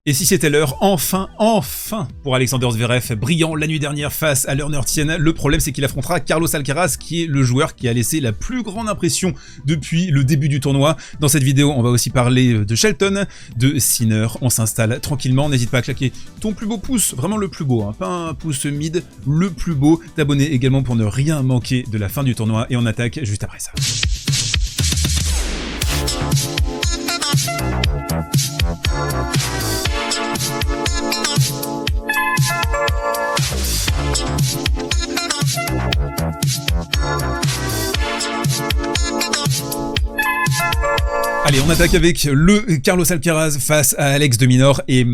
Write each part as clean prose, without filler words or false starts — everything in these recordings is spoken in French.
Et si c'était l'heure, enfin, pour Alexander Zverev, brillant la nuit dernière face à Learner Tien, le problème c'est qu'il affrontera Carlos Alcaraz, qui est le joueur qui a laissé la plus grande impression depuis le début du tournoi. Dans cette vidéo, on va aussi parler de Shelton, de Sinner. On s'installe tranquillement, n'hésite pas à claquer ton plus beau pouce, vraiment le plus beau, hein, pas un pouce mid, le plus beau. T'abonner également pour ne rien manquer de la fin du tournoi, et on attaque juste après ça. Allez, on attaque avec le Carlos Alcaraz face à Alex de Minaur et le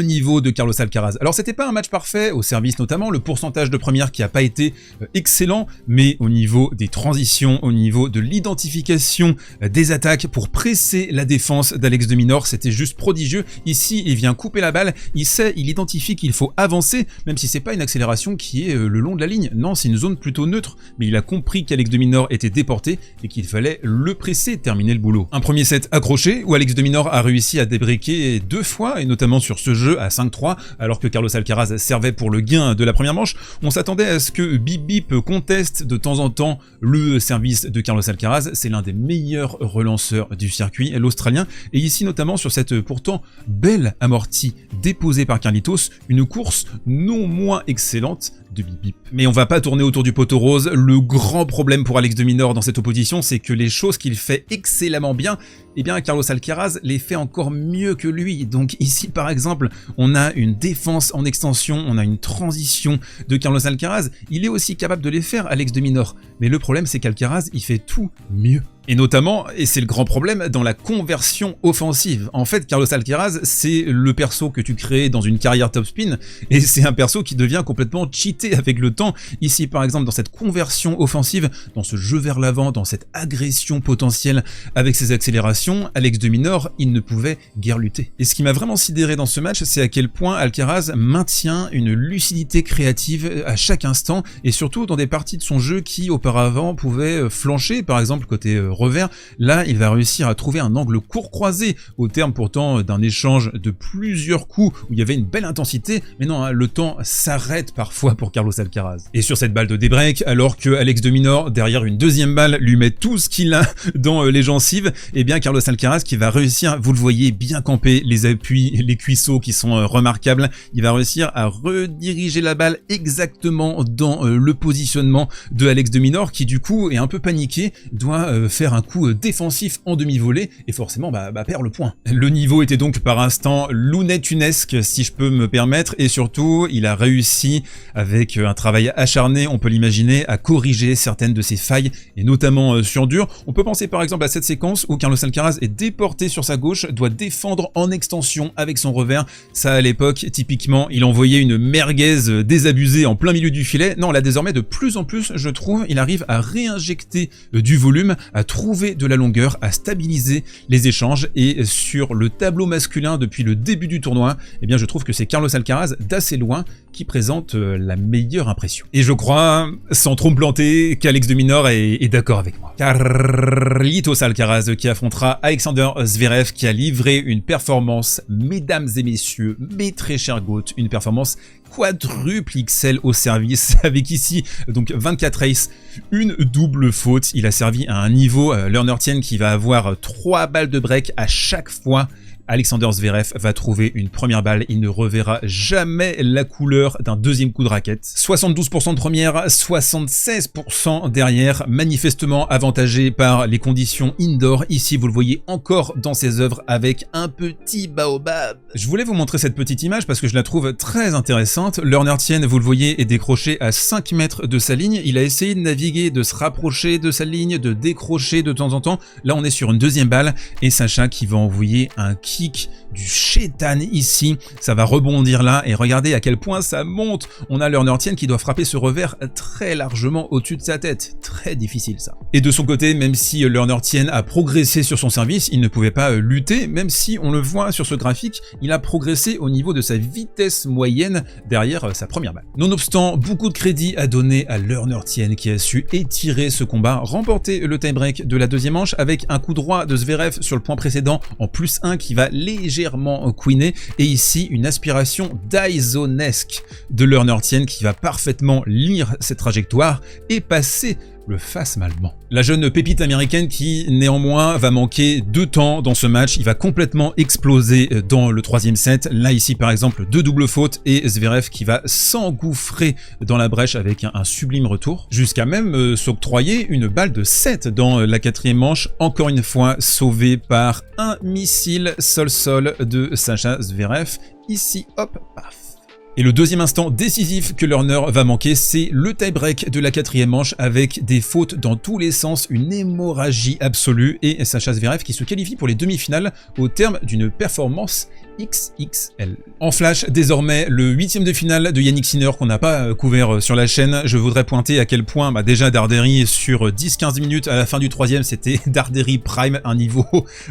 niveau de Carlos Alcaraz. Alors c'était pas un match parfait au service notamment, le pourcentage de première qui a pas été excellent, mais au niveau des transitions, au niveau de l'identification des attaques pour presser la défense d'Alex de Minaur, c'était juste prodigieux. Ici, il vient couper la balle, il identifie qu'il faut avancer, même si c'est pas une accélération qui est le long de la ligne. Non, c'est une zone plutôt neutre, mais il a compris qu'Alex de Minaur était déporté et qu'il fallait le presser, terminer le boulot. Un premier set accroché où Alex de Minaur a réussi à débriquer 2 fois, et notamment sur ce jeu à 5-3, alors que Carlos Alcaraz servait pour le gain de la première manche. On s'attendait à ce que Bip Bip conteste de temps en temps le service de Carlos Alcaraz. C'est l'un des meilleurs relanceurs du circuit, l'Australien, et ici notamment sur cette pourtant belle amortie déposée par Carlitos, une course non moins excellente de Bip Bip. Mais on va pas tourner autour du poteau rose. Le grand problème pour Alex de Minaur dans cette opposition, c'est que les choses qu'il fait excellemment bien, eh bien Carlos Alcaraz les fait encore mieux que lui. Donc ici par exemple, on a une défense en extension, on a une transition de Carlos Alcaraz. Il est aussi capable de les faire, Alex de Minaur. Mais le problème c'est qu'Alcaraz, il fait tout mieux. Et notamment, et c'est le grand problème, dans la conversion offensive. En fait, Carlos Alcaraz, c'est le perso que tu crées dans une carrière topspin, et c'est un perso qui devient complètement cheaté avec le temps. Ici, par exemple, dans cette conversion offensive, dans ce jeu vers l'avant, dans cette agression potentielle avec ses accélérations, Alex de Minaur, il ne pouvait guère lutter. Et ce qui m'a vraiment sidéré dans ce match, c'est à quel point Alcaraz maintient une lucidité créative à chaque instant, et surtout dans des parties de son jeu qui, auparavant, pouvaient flancher, par exemple, côté revers. Là, il va réussir à trouver un angle court croisé, au terme pourtant d'un échange de plusieurs coups où il y avait une belle intensité, mais non, hein, le temps s'arrête parfois pour Carlos Alcaraz. Et sur cette balle de débreak, alors que Alex de Minaur, derrière une deuxième balle, lui met tout ce qu'il a dans les gencives, et bien Carlos Alcaraz qui va réussir, vous le voyez, bien camper les appuis, les cuisseaux qui sont remarquables, il va réussir à rediriger la balle exactement dans le positionnement de Alex de Minaur, qui du coup est un peu paniqué, doit faire un coup défensif en demi-volée et forcément perd le point. Le niveau était donc par instant looney-tunesque, si je peux me permettre, et surtout il a réussi avec un travail acharné, on peut l'imaginer, à corriger certaines de ses failles, et notamment sur dur. On peut penser par exemple à cette séquence où Carlos Alcaraz est déporté sur sa gauche, doit défendre en extension avec son revers. Ça à l'époque, typiquement, il envoyait une merguez désabusée en plein milieu du filet. Non, là désormais de plus en plus, je trouve, il arrive à réinjecter du volume, à trouver de la longueur, à stabiliser les échanges, et sur le tableau masculin depuis le début du tournoi, eh bien je trouve que c'est Carlos Alcaraz d'assez loin qui présente la meilleure impression. Et je crois, sans trop me planter, qu'Alex de Minaur est d'accord avec moi. Carlitos Alcaraz qui affrontera Alexander Zverev, qui a livré une performance, mesdames et messieurs, mes très chers GOAT, une performance quadruple XL au service, avec ici donc 24 aces, une double faute. Il a servi à un niveau Learner Tien qui va avoir 3 balles de break à chaque fois. Alexander Zverev va trouver une première balle, il ne reverra jamais la couleur d'un deuxième coup de raquette. 72% de première, 76% derrière, manifestement avantagé par les conditions indoor. Ici, vous le voyez encore dans ses œuvres avec un petit baobab. Je voulais vous montrer cette petite image parce que je la trouve très intéressante. Learner Tien, vous le voyez, est décroché à 5 mètres de sa ligne. Il a essayé de naviguer, de se rapprocher de sa ligne, de décrocher de temps en temps. Là, on est sur une deuxième balle et Sacha qui va envoyer un kick du chétan ici, ça va rebondir là, et regardez à quel point ça monte. On a Learner Tien qui doit frapper ce revers très largement au-dessus de sa tête, très difficile ça. Et de son côté, même si Learner Tien a progressé sur son service, il ne pouvait pas lutter, même si on le voit sur ce graphique, il a progressé au niveau de sa vitesse moyenne derrière sa première balle. Nonobstant, beaucoup de crédit à donner à Learner Tien qui a su étirer ce combat, remporter le tie-break de la deuxième manche avec un coup droit de Zverev sur le point précédent en +1 qui va va légèrement queener, et ici une aspiration Dysonesque de Lerner Tien qui va parfaitement lire cette trajectoire et passer le phasme allemand. La jeune pépite américaine qui néanmoins va manquer de temps dans ce match, il va complètement exploser dans le troisième set. Là ici par exemple 2 doubles fautes et Zverev qui va s'engouffrer dans la brèche avec un sublime retour, jusqu'à même s'octroyer une balle de 7 dans la quatrième manche, encore une fois sauvé par un missile sol-sol de Sacha Zverev. Ici hop, paf. Et le deuxième instant décisif que Lerner va manquer, c'est le tie-break de la quatrième manche avec des fautes dans tous les sens, une hémorragie absolue et Sacha Zverev qui se qualifie pour les demi-finales au terme d'une performance XXL. En flash, désormais, le 8e de finale de Yannick Sinner qu'on n'a pas couvert sur la chaîne. Je voudrais pointer à quel point déjà Darderi sur 10-15 minutes à la fin du troisième, c'était Darderi Prime, un niveau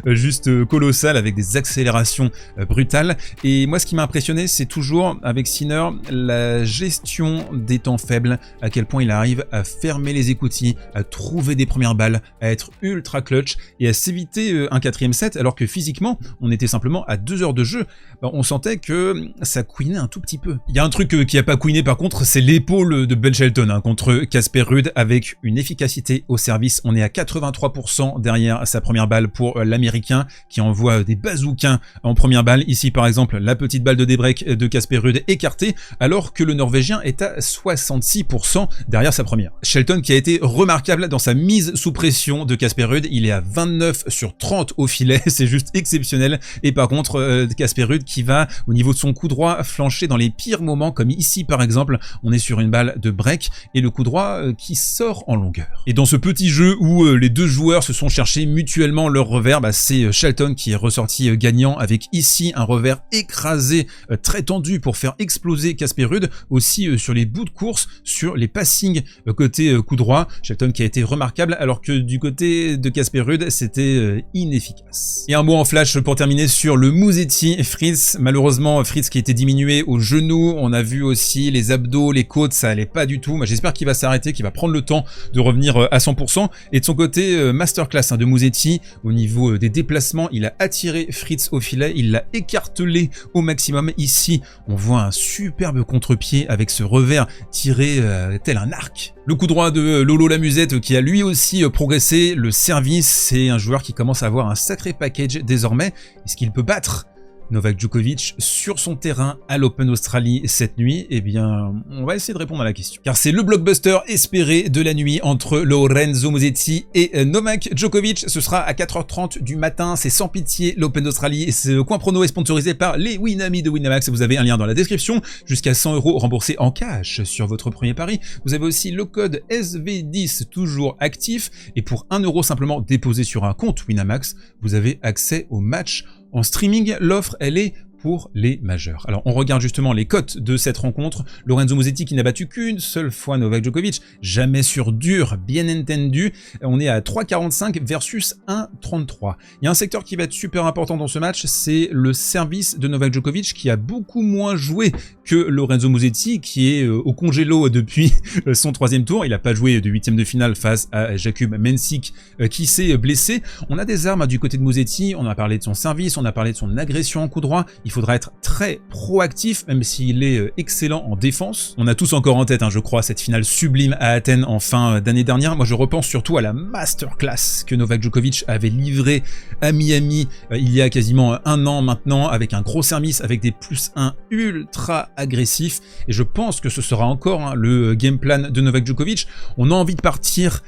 juste colossal avec des accélérations brutales. Et moi ce qui m'a impressionné, c'est toujours avec Sinner la gestion des temps faibles, à quel point il arrive à fermer les écoutilles, à trouver des premières balles, à être ultra clutch et à s'éviter un quatrième set alors que physiquement on était simplement à 2 heures de jeu. On sentait que ça queenait un tout petit peu. Il y a un truc qui a pas queené par contre, c'est l'épaule de Ben Shelton contre Casper Ruud avec une efficacité au service. On est à 83% derrière sa première balle pour l'américain qui envoie des bazookas en première balle. Ici par exemple la petite balle de débreak de Casper Ruud écartée alors que le norvégien est à 66% derrière sa première. Shelton qui a été remarquable dans sa mise sous pression de Casper Ruud, il est à 29 sur 30 au filet, c'est juste exceptionnel. Et par contre Casper Ruud qui va au niveau de son coup droit flancher dans les pires moments, comme ici par exemple, on est sur une balle de break et le coup droit qui sort en longueur. Et dans ce petit jeu où les deux joueurs se sont cherchés mutuellement leur revers, c'est Shelton qui est ressorti gagnant avec ici un revers écrasé très tendu pour faire exploser Casper Ruud, aussi sur les bouts de course, sur les passings côté coup droit. Shelton qui a été remarquable alors que du côté de Casper Ruud c'était inefficace. Et un mot en flash pour terminer sur le Musetti Fritz. Malheureusement Fritz qui était diminué au genou, on a vu aussi les abdos, les côtes, ça allait pas du tout. Moi j'espère qu'il va s'arrêter, qu'il va prendre le temps de revenir à 100%. Et de son côté masterclass de Musetti au niveau des déplacements, il a attiré Fritz au filet, il l'a écartelé au maximum. Ici on voit un superbe contre-pied avec ce revers tiré tel un arc. Le coup droit de Lolo Lamusette qui a lui aussi progressé. Le service, c'est un joueur qui commence à avoir un sacré package désormais. Est-ce qu'il peut battre Novak Djokovic sur son terrain à l'Open Australie cette nuit? Eh bien, on va essayer de répondre à la question. Car c'est le blockbuster espéré de la nuit entre Lorenzo Musetti et Novak Djokovic. Ce sera à 4h30 du matin, c'est sans pitié l'Open d'Australie. Et ce coin prono est sponsorisé par les Winamax de Winamax. Vous avez un lien dans la description, jusqu'à 100 € remboursés en cash sur votre premier pari. Vous avez aussi le code SV10 toujours actif. Et pour 1 € simplement déposé sur un compte Winamax, vous avez accès au match en streaming. L'offre, elle est pour les majeurs. Alors on regarde justement les cotes de cette rencontre. Lorenzo Musetti qui n'a battu qu'une seule fois Novak Djokovic, jamais sur dur, bien entendu. On est à 3,45 versus 1,33. Il y a un secteur qui va être super important dans ce match, c'est le service de Novak Djokovic qui a beaucoup moins joué que Lorenzo Musetti qui est au congélo depuis son 3e tour. Il n'a pas joué de 8e de finale face à Jakub Mensik qui s'est blessé. On a des armes du côté de Musetti, on a parlé de son service, on a parlé de son agression en coup droit. Il faudra être très proactif, même s'il est excellent en défense. On a tous encore en tête, je crois, cette finale sublime à Athènes en fin d'année dernière. Moi, je repense surtout à la masterclass que Novak Djokovic avait livrée à Miami il y a quasiment 1 an maintenant, avec un gros service, avec des +1 ultra agressifs. Et je pense que ce sera encore le game plan de Novak Djokovic. On a envie de partir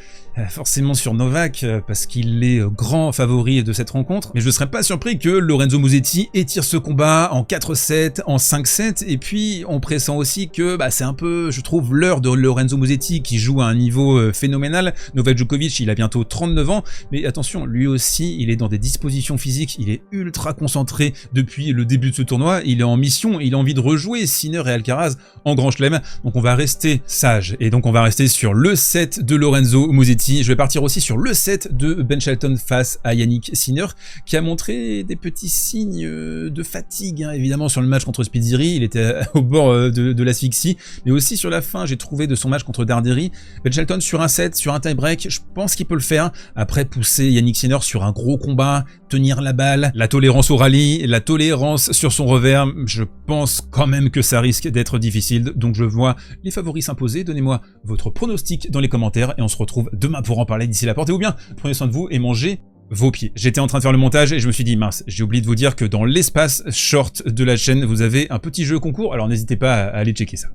forcément sur Novak parce qu'il est grand favori de cette rencontre, mais je ne serais pas surpris que Lorenzo Musetti étire ce combat en 4-7, en 5-7, et puis on pressent aussi que c'est un peu, je trouve, l'heure de Lorenzo Musetti qui joue à un niveau phénoménal. Novak Djokovic, il a bientôt 39 ans, mais attention, lui aussi, il est dans des dispositions physiques, il est ultra concentré depuis le début de ce tournoi, il est en mission, il a envie de rejouer Sinner et Alcaraz en Grand Chelem, donc on va rester sage, et donc on va rester sur le set de Lorenzo Musetti penalty. Je vais partir aussi sur le set de Ben Shelton face à Yannick Sinner, qui a montré des petits signes de fatigue, hein, évidemment, sur le match contre Speediri. Il était au bord de l'asphyxie, mais aussi sur la fin, j'ai trouvé de son match contre Darderi. Ben Shelton sur un set, sur un tie-break, je pense qu'il peut le faire. Après, pousser Yannick Sinner sur un gros combat, tenir la balle, la tolérance au rallye, la tolérance sur son revers, je pense quand même que ça risque d'être difficile. Donc je vois les favoris s'imposer. Donnez-moi votre pronostic dans les commentaires et on se retrouve demain pour en parler. D'ici là, portez-vous bien, prenez soin de vous et mangez vos pieds. J'étais en train de faire le montage et je me suis dit mince, j'ai oublié de vous dire que dans l'espace short de la chaîne, vous avez un petit jeu concours, alors n'hésitez pas à aller checker ça.